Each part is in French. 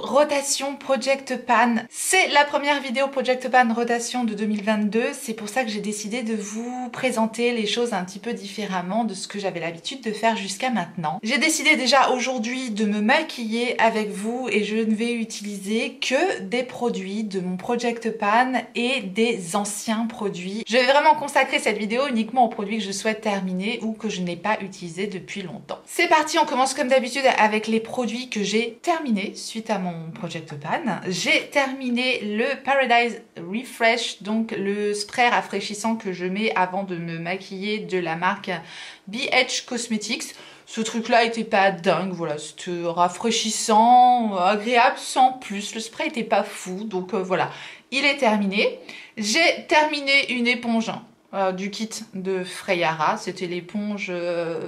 rotation Project Pan. C'est la première vidéo Project Pan rotation de 2022. C'est pour ça que j'ai décidé de vous présenter les choses un petit peu différemment de ce que j'avais l'habitude de faire jusqu'à maintenant. J'ai décidé déjà aujourd'hui de me maquiller avec vous et je ne vais utiliser que des produits de mon Project Pan et des anciens produits. Je vais vraiment consacrer cette vidéo uniquement aux produits que je souhaite terminer ou que je n'ai pas utilisés depuis longtemps. C'est parti, on commence comme d'habitude avec les produits que j'ai terminés suite à mon Project Pan. J'ai terminé le Paradise Refresh, donc le spray rafraîchissant que je mets avant de me maquiller de la marque BH Cosmetics. Ce truc-là était pas dingue, voilà, c'était rafraîchissant, agréable sans plus. Le spray était pas fou, donc voilà, il est terminé. J'ai terminé une éponge du kit de Freyara, c'était l'éponge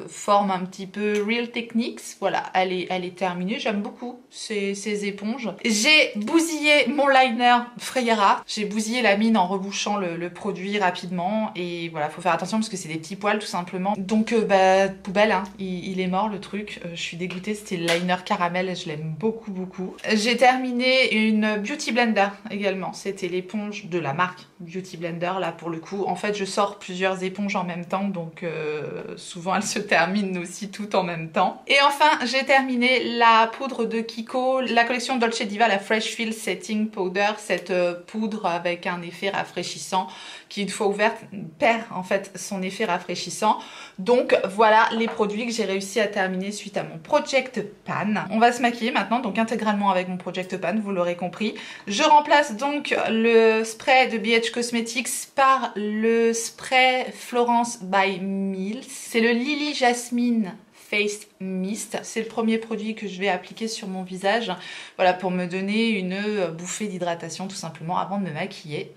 forme un petit peu Real Techniques, voilà, elle est terminée, j'aime beaucoup ces éponges. J'ai bousillé mon liner Freyara, j'ai bousillé la mine en rebouchant le produit rapidement et voilà, faut faire attention parce que c'est des petits poils tout simplement, donc poubelle, hein. Il est mort le truc, je suis dégoûtée, c'était le liner caramel, je l'aime beaucoup. J'ai terminé une Beauty Blender également, c'était l'éponge de la marque Beauty Blender là pour le coup, en fait je sors plusieurs éponges en même temps, donc souvent elles se terminent aussi toutes en même temps. Et enfin j'ai terminé la poudre de Kiko, la collection Dolce Diva, la Fresh Feel Setting Powder, cette poudre avec un effet rafraîchissant qui une fois ouverte perd en fait son effet rafraîchissant. Donc voilà les produits que j'ai réussi à terminer suite à mon Project Pan. On va se maquiller maintenant, donc intégralement avec mon Project Pan, vous l'aurez compris. Je remplace donc le spray de BH Cosmetics par le spray Florence by Mills. C'est le Lily Jasmine Face Mist. C'est le premier produit que je vais appliquer sur mon visage. Voilà, pour me donner une bouffée d'hydratation tout simplement avant de me maquiller.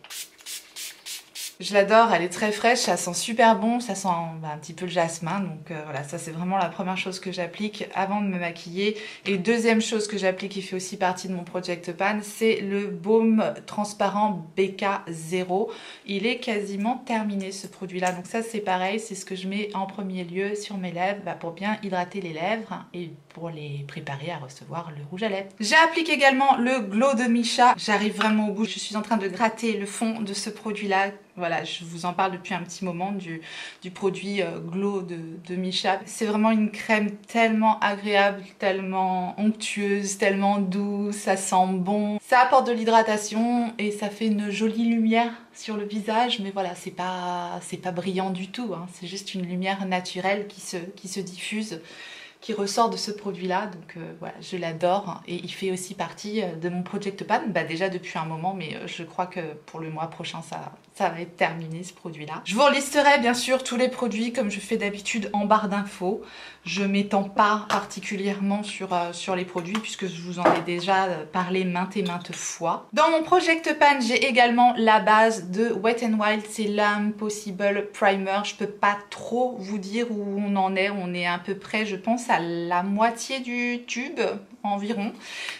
Je l'adore, elle est très fraîche, ça sent super bon, ça sent un petit peu le jasmin, donc voilà, ça c'est vraiment la première chose que j'applique avant de me maquiller. Et deuxième chose que j'applique qui fait aussi partie de mon Project Pan, c'est le baume transparent BK0. Il est quasiment terminé ce produit-là, donc ça c'est pareil, c'est ce que je mets en premier lieu sur mes lèvres pour bien hydrater les lèvres et pour les préparer à recevoir le rouge à lèvres. J'applique également le Glow de Missha, j'arrive vraiment au bout, je suis en train de gratter le fond de ce produit-là. Voilà, je vous en parle depuis un petit moment du produit Glow de Missha. C'est vraiment une crème tellement agréable, tellement onctueuse, tellement douce, ça sent bon. Ça apporte de l'hydratation et ça fait une jolie lumière sur le visage, mais voilà, c'est pas brillant du tout, hein. C'est juste une lumière naturelle qui se diffuse, qui ressort de ce produit-là, donc voilà, je l'adore et il fait aussi partie de mon Project Pan, déjà depuis un moment, mais je crois que pour le mois prochain, ça va être terminé ce produit-là. Je vous relisterai bien sûr tous les produits comme je fais d'habitude en barre d'infos. Je m'étends pas particulièrement sur les produits puisque je vous en ai déjà parlé maintes et maintes fois. Dans mon Project Pan, j'ai également la base de Wet n Wild, c'est l'Impossible Primer. Je peux pas trop vous dire où on en est, on est à peu près, je pense, à la moitié du tube environ.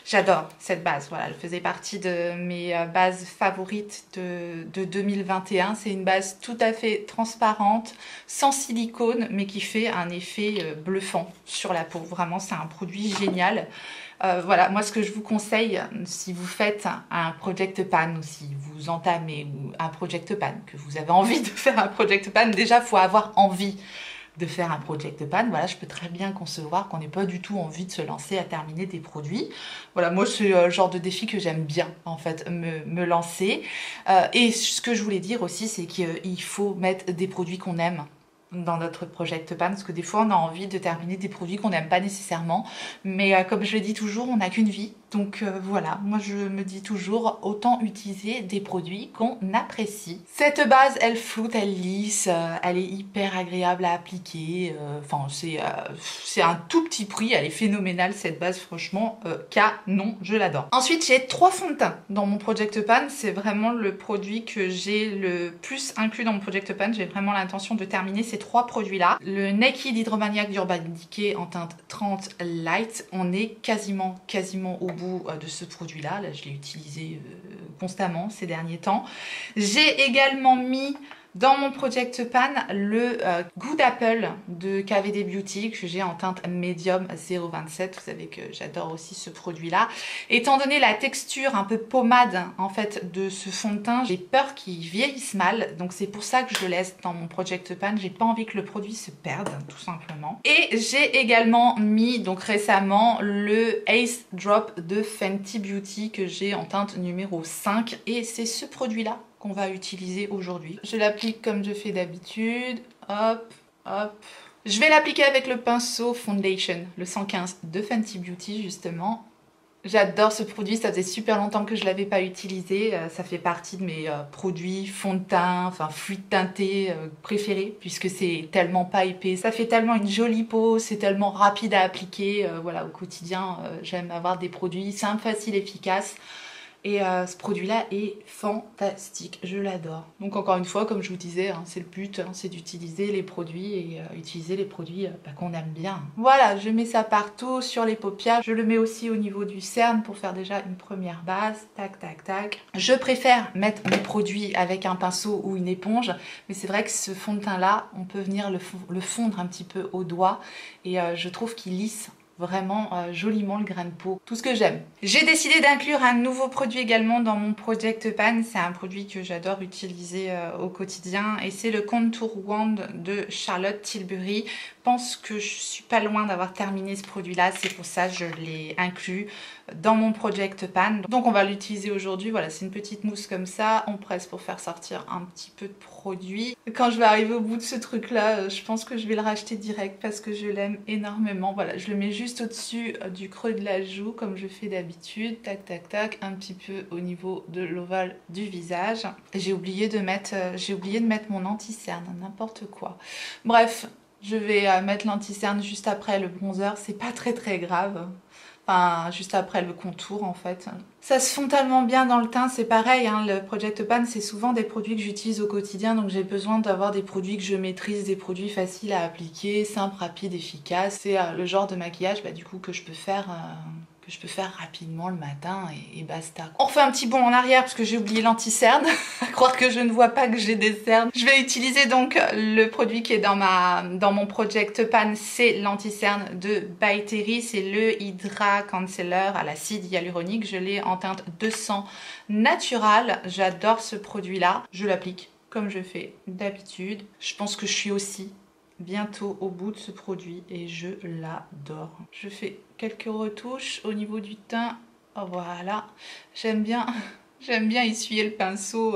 J'adore cette base, voilà, elle faisait partie de mes bases favorites de 2021. C'est une base tout à fait transparente, sans silicone, mais qui fait un effet bluffant sur la peau. Vraiment, c'est un produit génial. Voilà, moi ce que je vous conseille, si vous faites un Project Pan ou si vous entamez un Project Pan, que vous avez envie de faire un Project Pan, déjà il faut avoir envie de faire un Project Pan. Voilà, je peux très bien concevoir qu'on n'ait pas du tout envie de se lancer à terminer des produits. Voilà, moi c'est le genre de défi que j'aime bien en fait, me lancer. Et ce que je voulais dire aussi, c'est qu'il faut mettre des produits qu'on aime dans notre Project Pan, parce que des fois on a envie de terminer des produits qu'on n'aime pas nécessairement, mais comme je le dis toujours, on n'a qu'une vie, donc voilà, moi je me dis toujours autant utiliser des produits qu'on apprécie. Cette base elle floute, elle lisse, elle est hyper agréable à appliquer, enfin c'est un tout petit prix, elle est phénoménale cette base, franchement canon, je l'adore. Ensuite j'ai 3 fonds de teint dans mon Project Pan, c'est vraiment le produit que j'ai le plus inclus dans mon Project Pan, j'ai vraiment l'intention de terminer ces 3 produits-là. Le Naked Hydromaniac d'Urban Decay en teinte 30 Light, on est quasiment au bout de ce produit-là. Là, je l'ai utilisé constamment ces derniers temps. J'ai également mis Dans mon Project Pan, le goût d'Apple de KVD Beauty que j'ai en teinte médium 0,27. Vous savez que j'adore aussi ce produit-là. Étant donné la texture un peu pommade en fait de ce fond de teint, j'ai peur qu'il vieillisse mal. Donc c'est pour ça que je le laisse dans mon Project Pan. J'ai pas envie que le produit se perde, tout simplement. Et j'ai également mis donc récemment le Ace Drop de Fenty Beauty que j'ai en teinte numéro 5. Et c'est ce produit-là qu'on va utiliser aujourd'hui. Je l'applique comme je fais d'habitude. Hop, hop. Je vais l'appliquer avec le pinceau Foundation, le 115 de Fenty Beauty justement. J'adore ce produit, ça faisait super longtemps que je ne l'avais pas utilisé. Ça fait partie de mes produits fond de teint, enfin fluide teinté préférés, puisque c'est tellement pas épais. Ça fait tellement une jolie peau, c'est tellement rapide à appliquer. Voilà, au quotidien, j'aime avoir des produits simples, faciles, efficaces. Et ce produit-là est fantastique, je l'adore. Donc encore une fois, comme je vous disais, hein, c'est le but, hein, c'est d'utiliser les produits et utiliser les produits qu'on aime bien. Voilà, je mets ça partout sur les paupières. Je le mets aussi au niveau du cerne pour faire déjà une première base. Tac, tac, tac. Je préfère mettre mes produits avec un pinceau ou une éponge, mais c'est vrai que ce fond de teint-là, on peut venir le fondre un petit peu au doigt et je trouve qu'il lisse vraiment joliment le grain de peau, tout ce que j'aime. J'ai décidé d'inclure un nouveau produit également dans mon Project Pan. C'est un produit que j'adore utiliser au quotidien et c'est le Contour Wand de Charlotte Tilbury. Je pense que je suis pas loin d'avoir terminé ce produit-là, c'est pour ça que je l'ai inclus dans mon Project Pan. Donc on va l'utiliser aujourd'hui. Voilà, c'est une petite mousse comme ça, on presse pour faire sortir un petit peu de produit. Quand je vais arriver au bout de ce truc-là, je pense que je vais le racheter direct parce que je l'aime énormément. Voilà, je le mets juste au-dessus du creux de la joue comme je fais d'habitude. Tac, tac, tac, un petit peu au niveau de l'ovale du visage. J'ai oublié de mettre mon anti-cerne, n'importe quoi. Bref, je vais mettre l'anti-cerne juste après le bronzer, c'est pas très grave. Enfin, juste après le contour en fait. Ça se fond tellement bien dans le teint, c'est pareil, hein, le Project Pan c'est souvent des produits que j'utilise au quotidien, donc j'ai besoin d'avoir des produits que je maîtrise, des produits faciles à appliquer, simples, rapides, efficaces. C'est le genre de maquillage du coup que je peux faire rapidement le matin et basta. On refait un petit bond en arrière parce que j'ai oublié l'anti-cerne. À croire que je ne vois pas que j'ai des cernes. Je vais utiliser donc le produit qui est dans mon Project Pan, c'est l'anti-cerne de By Terry. C'est le Hydra Concealer à l'acide hyaluronique. Je l'ai en teinte 200 naturelle. J'adore ce produit-là. Je l'applique comme je fais d'habitude. Je pense que je suis aussi bientôt au bout de ce produit et je l'adore. Je fais quelques retouches au niveau du teint. Oh, voilà, j'aime bien essuyer le pinceau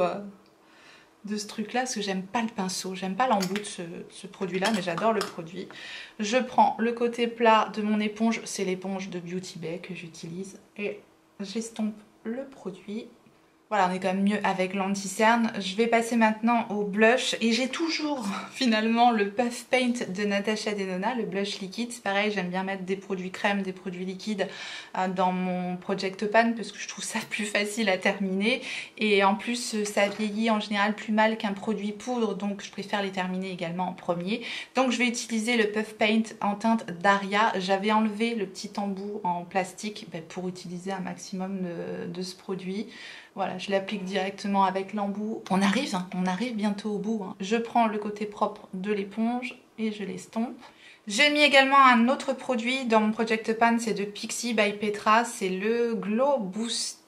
de ce truc là parce que j'aime pas le pinceau, j'aime pas l'embout de ce produit là, mais j'adore le produit. Je prends le côté plat de mon éponge, c'est l'éponge de Beauty Bay que j'utilise et j'estompe le produit. Voilà, on est quand même mieux avec l'anti-cerne. Je vais passer maintenant au blush. Et j'ai toujours finalement le Puff Paint de Natasha Denona, le blush liquide. C'est pareil, j'aime bien mettre des produits crème, des produits liquides dans mon Project Pan parce que je trouve ça plus facile à terminer. Et en plus, ça vieillit en général plus mal qu'un produit poudre. Donc je préfère les terminer également en premier. Donc je vais utiliser le Puff Paint en teinte Daria. J'avais enlevé le petit embout en plastique pour utiliser un maximum de ce produit. Voilà, je l'applique directement avec l'embout. On arrive bientôt au bout. Hein. Je prends le côté propre de l'éponge et je l'estompe. J'ai mis également un autre produit dans mon Project Pan, c'est de Pixi by Petra, c'est le Glow Booster.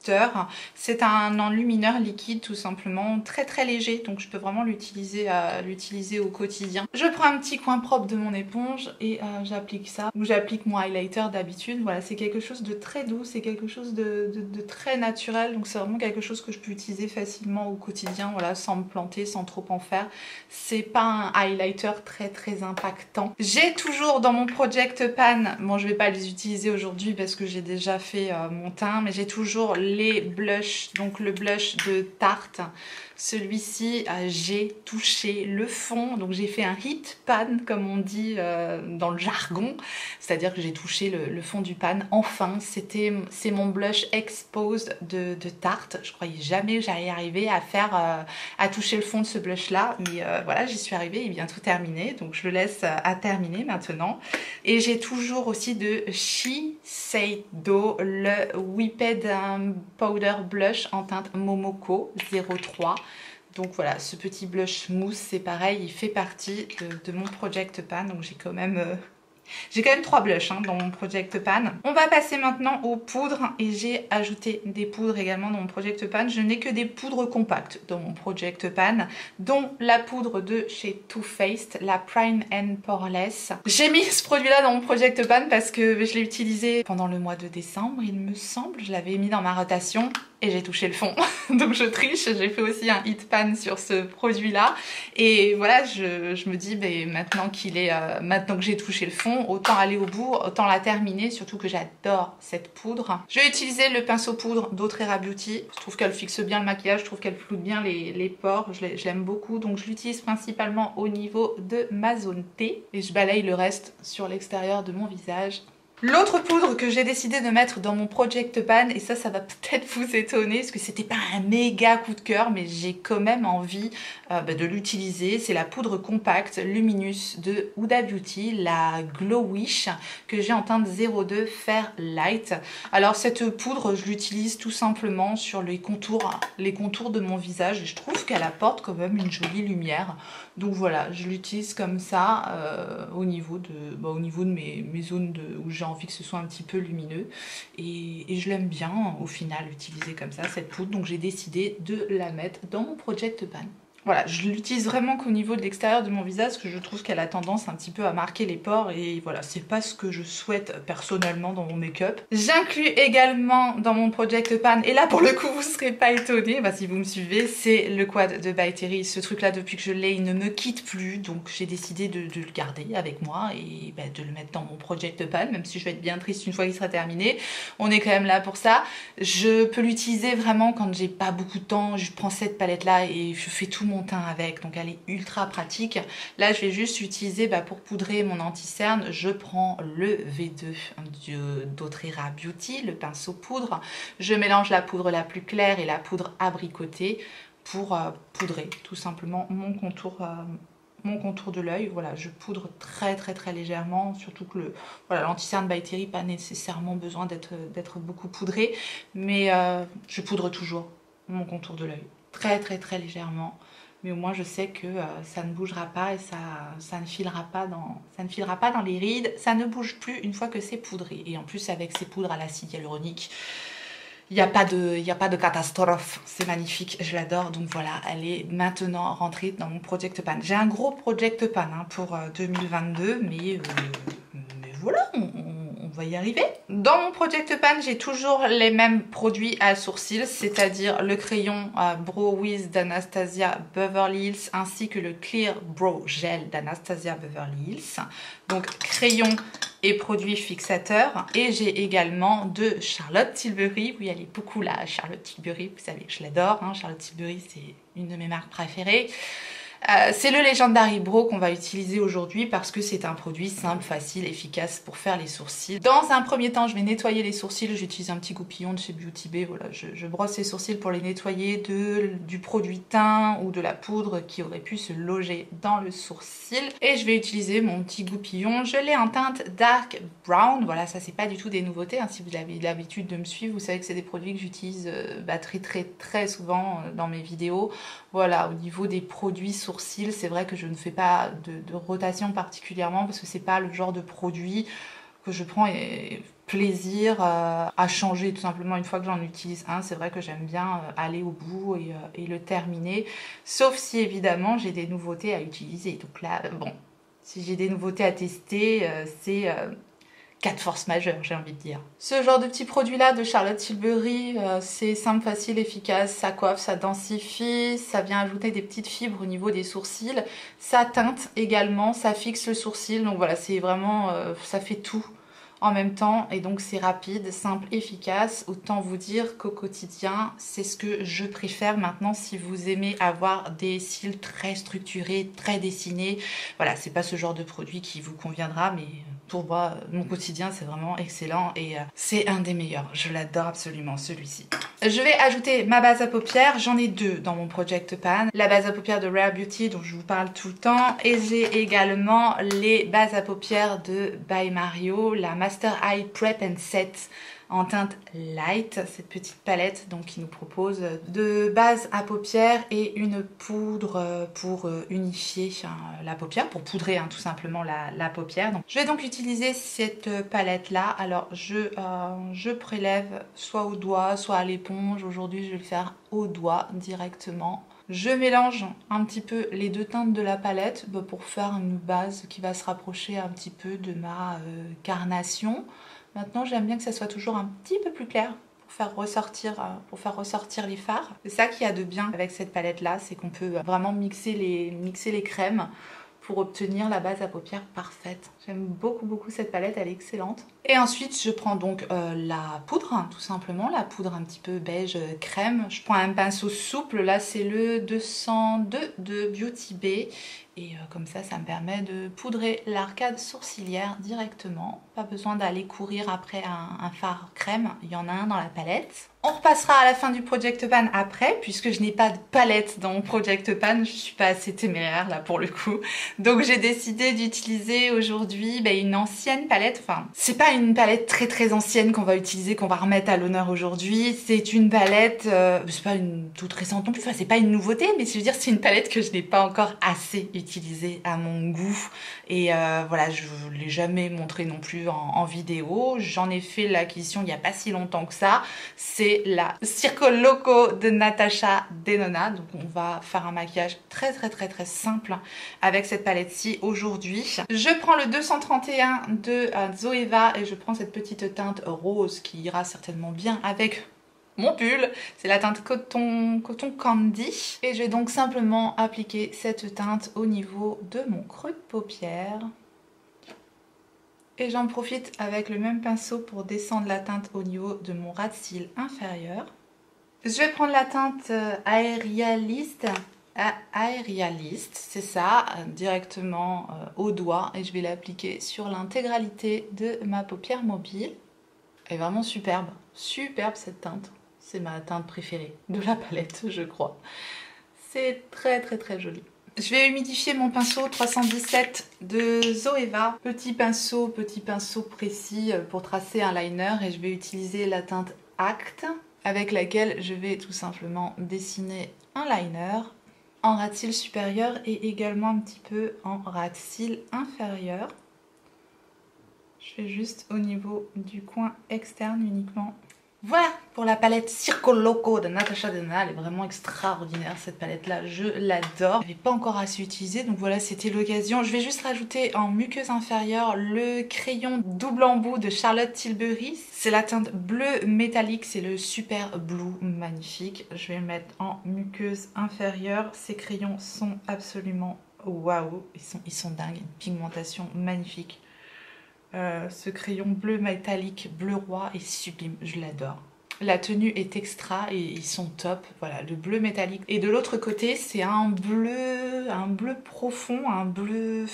C'est un enlumineur liquide tout simplement, très léger, donc je peux vraiment l'utiliser au quotidien. Je prends un petit coin propre de mon éponge et j'applique ça, ou j'applique mon highlighter d'habitude. Voilà, c'est quelque chose de très doux, c'est quelque chose de très naturel, donc c'est vraiment quelque chose que je peux utiliser facilement au quotidien, voilà, sans me planter, sans trop en faire. C'est pas un highlighter très impactant. J'ai toujours dans mon Project Pan, bon je vais pas les utiliser aujourd'hui parce que j'ai déjà fait mon teint, mais j'ai toujours les blushs, donc le blush de Tarte. Celui-ci, j'ai touché le fond, donc j'ai fait un hit pan comme on dit dans le jargon, c'est-à-dire que j'ai touché le fond du pan. Enfin, c'est mon blush Exposed de Tarte. Je croyais jamais que j'allais arriver à toucher le fond de ce blush là, mais voilà, j'y suis arrivée, il est bientôt terminé, donc je le laisse à terminer maintenant. Et j'ai toujours aussi de Shiseido le Whipped Powder Blush en teinte Momoko 03. Donc voilà, ce petit blush mousse, c'est pareil, il fait partie de mon Project Pan. Donc j'ai quand même 3 blushs dans mon Project Pan. On va passer maintenant aux poudres et j'ai ajouté des poudres également dans mon Project Pan. Je n'ai que des poudres compactes dans mon Project Pan, dont la poudre de chez Too Faced, la Prime and Poreless. J'ai mis ce produit-là dans mon Project Pan parce que je l'ai utilisé pendant le mois de décembre, il me semble. Je l'avais mis dans ma rotation et j'ai touché le fond. Donc je triche, j'ai fait aussi un hit pan sur ce produit-là. Et voilà, je me dis, maintenant que j'ai touché le fond, autant aller au bout, autant la terminer, surtout que j'adore cette poudre. Je vais utiliser le pinceau poudre d'Autrera Beauty. Je trouve qu'elle fixe bien le maquillage, je trouve qu'elle floute bien les pores, je l'aime beaucoup. Donc je l'utilise principalement au niveau de ma zone T et je balaye le reste sur l'extérieur de mon visage. L'autre poudre que j'ai décidé de mettre dans mon Project Pan, et ça va peut-être vous étonner parce que c'était pas un méga coup de cœur, mais j'ai quand même envie de l'utiliser. C'est la poudre compacte Luminous de Huda Beauty, la Glow Wish, que j'ai en teinte 02 Fair Light. Alors cette poudre, je l'utilise tout simplement sur les contours de mon visage et je trouve qu'elle apporte quand même une jolie lumière. Donc voilà, je l'utilise comme ça au niveau de mes zones où j'ai envie que ce soit un petit peu lumineux. Et je l'aime bien au final utiliser comme ça cette poudre. Donc j'ai décidé de la mettre dans mon Project Pan. Voilà, je l'utilise vraiment qu'au niveau de l'extérieur de mon visage parce que je trouve qu'elle a tendance un petit peu à marquer les pores et voilà, c'est pas ce que je souhaite personnellement dans mon make-up. J'inclus également dans mon Project Pan, et là pour le coup vous serez pas étonnés si vous me suivez, c'est le quad de By Terry. Ce truc là depuis que je l'ai, il ne me quitte plus, donc j'ai décidé de le garder avec moi et de le mettre dans mon Project Pan, même si je vais être bien triste une fois qu'il sera terminé. On est quand même là pour ça. Je peux l'utiliser vraiment quand j'ai pas beaucoup de temps, je prends cette palette là et je fais tout mon teint avec, donc elle est ultra pratique. Là je vais juste utiliser pour poudrer mon anti-cerne, je prends le V2 d'Autrera Beauty, le pinceau poudre. Je mélange la poudre la plus claire et la poudre abricotée pour poudrer tout simplement mon contour de l'œil. Voilà, je poudre très légèrement, surtout que l'anti-cerne By Terry pas nécessairement besoin d'être beaucoup poudré, mais je poudre toujours mon contour de l'œil très légèrement. Mais au moins je sais que ça ne bougera pas et ça ne filera pas dans les rides. Ça ne bouge plus une fois que c'est poudré. Et en plus avec ces poudres à l'acide hyaluronique, il n'y a pas de catastrophe. C'est magnifique, je l'adore. Donc voilà, elle est maintenant rentrée dans mon Project Pan. J'ai un gros Project Pan pour 2022, mais voilà, on va y arriver. Dans mon Project Pan, j'ai toujours les mêmes produits à sourcils, c'est-à-dire le crayon Brow Wiz d'Anastasia Beverly Hills ainsi que le Clear Brow Gel d'Anastasia Beverly Hills. Donc crayon et produits fixateurs. Et j'ai également de Charlotte Tilbury. Oui, elle est beaucoup là, Charlotte Tilbury. Vous savez que je l'adore. Charlotte Tilbury, c'est une de mes marques préférées. C'est le Legendary Brow qu'on va utiliser aujourd'hui parce que c'est un produit simple, facile, efficace pour faire les sourcils. Dans un premier temps, je vais nettoyer les sourcils. J'utilise un petit goupillon de chez Beauty Bay. Voilà, je brosse les sourcils pour les nettoyer du produit teint ou de la poudre qui aurait pu se loger dans le sourcil. Et je vais utiliser mon petit goupillon. Je l'ai en teinte Dark Brown. Voilà, ça c'est pas du tout des nouveautés. Si vous avez l'habitude de me suivre, vous savez que c'est des produits que j'utilise très souvent dans mes vidéos. Voilà, au niveau des produits sourcils, c'est vrai que je ne fais pas de rotation particulièrement parce que c'est pas le genre de produit que je prends plaisir à changer tout simplement une fois que j'en utilise un. C'est vrai que j'aime bien aller au bout et le terminer, sauf si évidemment j'ai des nouveautés à utiliser. Donc là, bon, si j'ai des nouveautés à tester, c'est... cas de force majeure, j'ai envie de dire. Ce genre de petit produit là de Charlotte Tilbury, c'est simple, facile, efficace, ça coiffe, ça densifie, ça vient ajouter des petites fibres au niveau des sourcils, ça teinte également, ça fixe le sourcil, donc voilà, c'est vraiment, ça fait tout en même temps et donc c'est rapide, simple, efficace. Autant vous dire qu'au quotidien, c'est ce que je préfère maintenant si vous aimez avoir des cils très structurés, très dessinés. Voilà, c'est pas ce genre de produit qui vous conviendra, mais pour moi, mon quotidien, c'est vraiment excellent et c'est un des meilleurs. Je l'adore absolument, celui-ci. Je vais ajouter ma base à paupières. J'en ai deux dans mon Project Pan. La base à paupières de Rare Beauty, dont je vous parle tout le temps. Et j'ai également les bases à paupières de By Mario, la Master Eye Prep and Set en teinte light, cette petite palette donc qui nous propose de base à paupières et une poudre pour unifier la paupière, pour poudrer tout simplement la paupière. Donc, je vais donc utiliser cette palette là. Alors je prélève soit au doigt, soit à l'éponge. Aujourd'hui je vais le faire au doigt directement. Je mélange un petit peu les deux teintes de la palette pour faire une base qui va se rapprocher un petit peu de ma carnation. Maintenant, j'aime bien que ça soit toujours un petit peu plus clair pour faire ressortir les fards. C'est ça qu'il y a de bien avec cette palette-là, c'est qu'on peut vraiment mixer les crèmes pour obtenir la base à paupières parfaite. J'aime beaucoup cette palette, elle est excellente. Et ensuite, je prends donc la poudre, tout simplement, la poudre un petit peu beige crème. Je prends un pinceau souple, là c'est le 202 de Beauty Bay. Et comme ça me permet de poudrer l'arcade sourcilière directement. Pas besoin d'aller courir après un fard crème, il y en a un dans la palette. On repassera à la fin du Project Pan après, puisque je n'ai pas de palette dans mon Project Pan, je suis pas assez téméraire là pour le coup. Donc j'ai décidé d'utiliser aujourd'hui une ancienne palette. Enfin, c'est pas une palette très ancienne qu'on va utiliser, qu'on va remettre à l'honneur aujourd'hui. C'est une palette, c'est pas une toute récente non plus, enfin c'est pas une nouveauté, mais je veux dire c'est une palette que je n'ai pas encore assez utilisée à mon goût. Et voilà, je vous l'ai jamais montré non plus en vidéo. J'en ai fait l'acquisition il n'y a pas si longtemps que ça. C'est la Circo Loco de Natasha Denona. Donc on va faire un maquillage très simple avec cette palette-ci aujourd'hui. Je prends le 231 de Zoeva et je prends cette petite teinte rose qui ira certainement bien avec mon pull. C'est la teinte coton candy. Et je vais donc simplement appliquer cette teinte au niveau de mon creux de paupière. Et j'en profite avec le même pinceau pour descendre la teinte au niveau de mon ras de cils inférieur. Je vais prendre la teinte Aerialist, c'est ça, directement au doigt. Et je vais l'appliquer sur l'intégralité de ma paupière mobile. Elle est vraiment superbe cette teinte. C'est ma teinte préférée de la palette, je crois. C'est très joli. Je vais humidifier mon pinceau 317 de Zoeva. Petit pinceau précis pour tracer un liner. Et je vais utiliser la teinte Act avec laquelle je vais tout simplement dessiner un liner en ras de cils supérieur et également un petit peu en ras de cils inférieur. Je fais juste au niveau du coin externe uniquement. Voilà pour la palette Circo Loco de Natasha Denona. Elle est vraiment extraordinaire cette palette là, je l'adore. Je n'avais pas encore assez utilisé donc voilà, c'était l'occasion. Je vais juste rajouter en muqueuse inférieure le crayon double embout de Charlotte Tilbury. C'est la teinte bleu métallique, c'est le Super Blue magnifique. Je vais le mettre en muqueuse inférieure. Ces crayons sont absolument waouh, ils sont dingues, une pigmentation magnifique. Ce crayon bleu métallique, bleu roi est sublime, je l'adore. La tenue est extra et ils sont top. Voilà, le bleu métallique. Et de l'autre côté, c'est un bleu profond, un bleu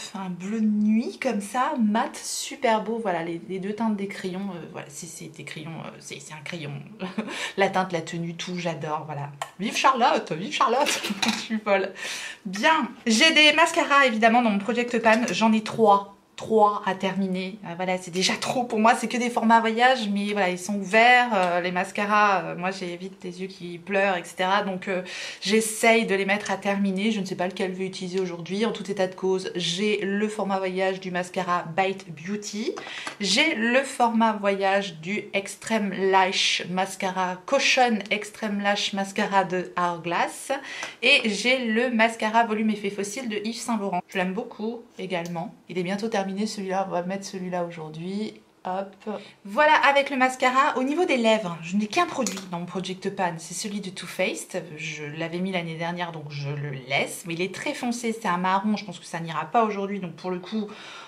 nuit comme ça, mat, super beau. Voilà, les deux teintes des crayons. Voilà, c'est des crayons, c'est un crayon. La teinte, la tenue, tout, j'adore. Voilà. Vive Charlotte, vive Charlotte. Je suis folle. Bien. J'ai des mascaras évidemment dans mon Project Pan. J'en ai 3 à terminer. Voilà, c'est déjà trop pour moi, c'est que des formats voyage, mais voilà, ils sont ouverts. Les mascaras, moi j'ai vite les yeux qui pleurent, etc. Donc j'essaye de les mettre à terminer. Je ne sais pas lequel je vais utiliser aujourd'hui. En tout état de cause, j'ai le format voyage du mascara Bite Beauty. J'ai le format voyage du Extreme Lash Mascara Caution Extreme Lash Mascara de Hourglass. Et j'ai le mascara Volume Effet Fossile de Yves Saint Laurent. Je l'aime beaucoup également. Il est bientôt terminé celui-là, on va mettre celui-là aujourd'hui. Hop. Voilà avec le mascara. Au niveau des lèvres, je n'ai qu'un produit dans mon Project Pan, c'est celui de Too Faced. Je l'avais mis l'année dernière donc je le laisse, mais il est très foncé, c'est un marron, je pense que ça n'ira pas aujourd'hui, donc pour le coup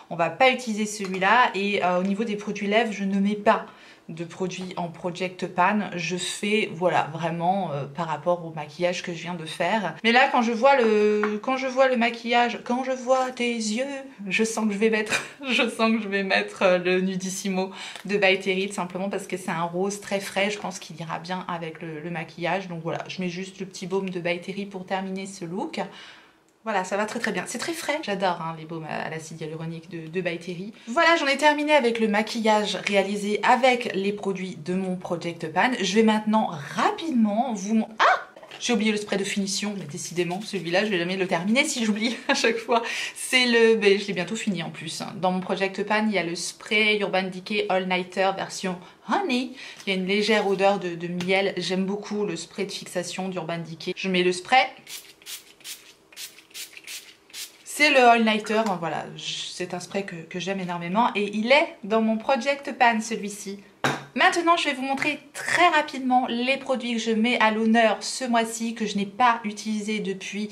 on va pas utiliser celui-là. Et au niveau des produits lèvres, je ne mets pas de produits en Project Pan, je fais voilà vraiment par rapport au maquillage que je viens de faire. Mais là quand je vois le maquillage, quand je vois tes yeux, je sens que je vais mettre le Nudissimo de By Terry, tout simplement parce que c'est un rose très frais, je pense qu'il ira bien avec le maquillage. Donc voilà, je mets juste le petit baume de By Terry pour terminer ce look. Voilà, ça va très très bien. C'est très frais. J'adore hein, les baumes à l'acide hyaluronique de By Terry. Voilà, j'en ai terminé avec le maquillage réalisé avec les produits de mon Project Pan. Je vais maintenant rapidement vous... Ah! J'ai oublié le spray de finition, mais décidément, celui-là, je vais jamais le terminer si j'oublie à chaque fois. C'est le... Ben, je l'ai bientôt fini en plus. Dans mon Project Pan, il y a le spray Urban Decay All Nighter version Honey. Il y a une légère odeur de miel. J'aime beaucoup le spray de fixation d'Urban Decay. Je mets le spray... C'est le All Nighter, voilà, c'est un spray que j'aime énormément et il est dans mon Project Pan celui-ci. Maintenant, je vais vous montrer très rapidement les produits que je mets à l'honneur ce mois-ci, que je n'ai pas utilisé depuis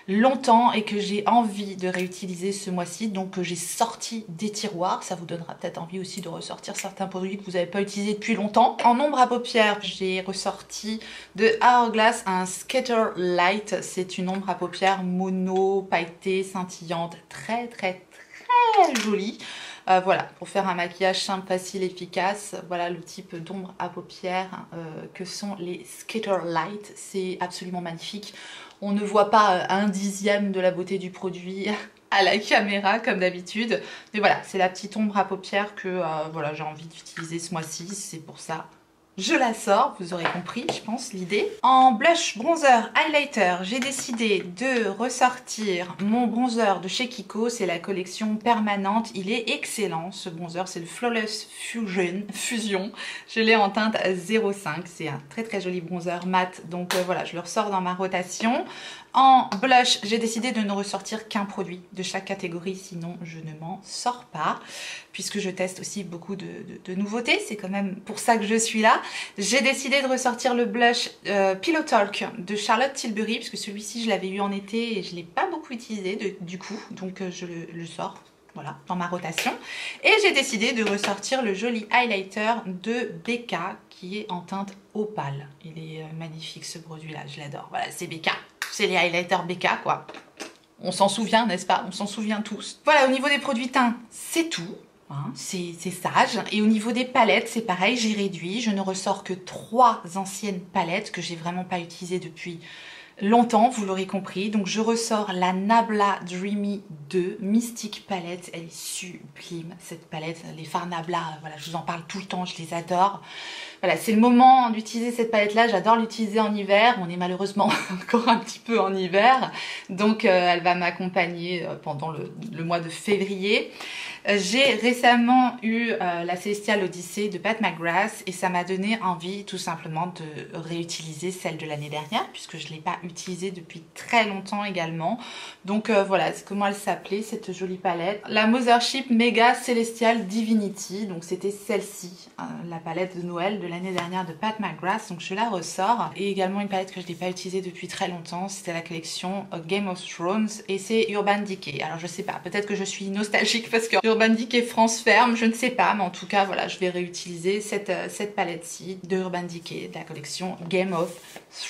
longtemps et que j'ai envie de réutiliser ce mois-ci, donc que j'ai sorti des tiroirs. Ça vous donnera peut-être envie aussi de ressortir certains produits que vous n'avez pas utilisés depuis longtemps. En ombre à paupières, j'ai ressorti de Hourglass un Skater Light. C'est une ombre à paupières mono, pailletée, scintillante, très jolie. Voilà, pour faire un maquillage simple, facile, efficace, voilà le type d'ombre à paupières que sont les Skater Light. C'est absolument magnifique. On ne voit pas un dixième de la beauté du produit à la caméra comme d'habitude. Mais voilà, c'est la petite ombre à paupières que voilà, j'ai envie d'utiliser ce mois-ci. C'est pour ça je la sors, vous aurez compris, je pense, l'idée. En blush, bronzer, highlighter, j'ai décidé de ressortir mon bronzer de chez Kiko. C'est la collection permanente. Il est excellent, ce bronzer. C'est le Flawless Fusion. Je l'ai en teinte 05. C'est un très joli bronzer mat. Donc voilà, je le ressors dans ma rotation. En blush, j'ai décidé de ne ressortir qu'un produit de chaque catégorie, sinon je ne m'en sors pas, puisque je teste aussi beaucoup de nouveautés, c'est quand même pour ça que je suis là. J'ai décidé de ressortir le blush Pillow Talk de Charlotte Tilbury, puisque celui-ci je l'avais eu en été et je ne l'ai pas beaucoup utilisé du coup, donc je le sors. Voilà, dans ma rotation. Et j'ai décidé de ressortir le joli highlighter de BK qui est en teinte opale. Il est magnifique ce produit-là, je l'adore. Voilà, c'est BK. C'est les highlighters BK quoi. On s'en souvient, n'est-ce pas? On s'en souvient tous. Voilà, au niveau des produits teints, c'est tout. Hein, c'est sage. Et au niveau des palettes, c'est pareil, j'ai réduit. Je ne ressors que 3 anciennes palettes que j'ai vraiment pas utilisées depuis longtemps, vous l'aurez compris. Donc je ressors la Nabla Dreamy 2 Mystic Palette. Elle est sublime cette palette. Les fards Nabla, voilà, je vous en parle tout le temps, je les adore. Voilà, c'est le moment d'utiliser cette palette là. J'adore l'utiliser en hiver. On est malheureusement encore un petit peu en hiver. Donc elle va m'accompagner pendant le mois de février. J'ai récemment eu la Celestial Odyssey de Pat McGrath et ça m'a donné envie tout simplement de réutiliser celle de l'année dernière puisque je ne l'ai pas utilisée depuis très longtemps également. Donc voilà, c'est comment elle s'appelait cette jolie palette. La Mothership Mega Celestial Divinity, donc c'était celle-ci, la palette de Noël de l'année dernière de Pat McGrath, donc je la ressors. Et également une palette que je n'ai pas utilisée depuis très longtemps, c'était la collection Game of Thrones et c'est Urban Decay. Alors je sais pas, peut-être que je suis nostalgique parce que Urban Decay France ferme, je ne sais pas, mais en tout cas voilà, je vais réutiliser cette palette-ci de Urban Decay de la collection Game of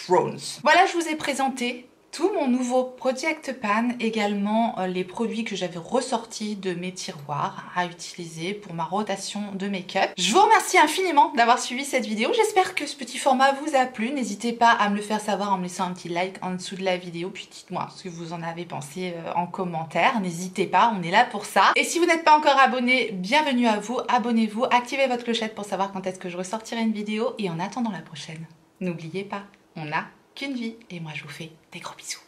Thrones. Voilà, je vous ai présenté tout mon nouveau Project Pan, également les produits que j'avais ressortis de mes tiroirs à utiliser pour ma rotation de make-up. Je vous remercie infiniment d'avoir suivi cette vidéo. J'espère que ce petit format vous a plu. N'hésitez pas à me le faire savoir en me laissant un petit like en dessous de la vidéo. Puis dites-moi ce que vous en avez pensé en commentaire. N'hésitez pas, on est là pour ça. Et si vous n'êtes pas encore abonné, bienvenue à vous. Abonnez-vous, activez votre clochette pour savoir quand est-ce que je ressortirai une vidéo. Et en attendant la prochaine, n'oubliez pas, on a qu'une vie et moi je vous fais des gros bisous.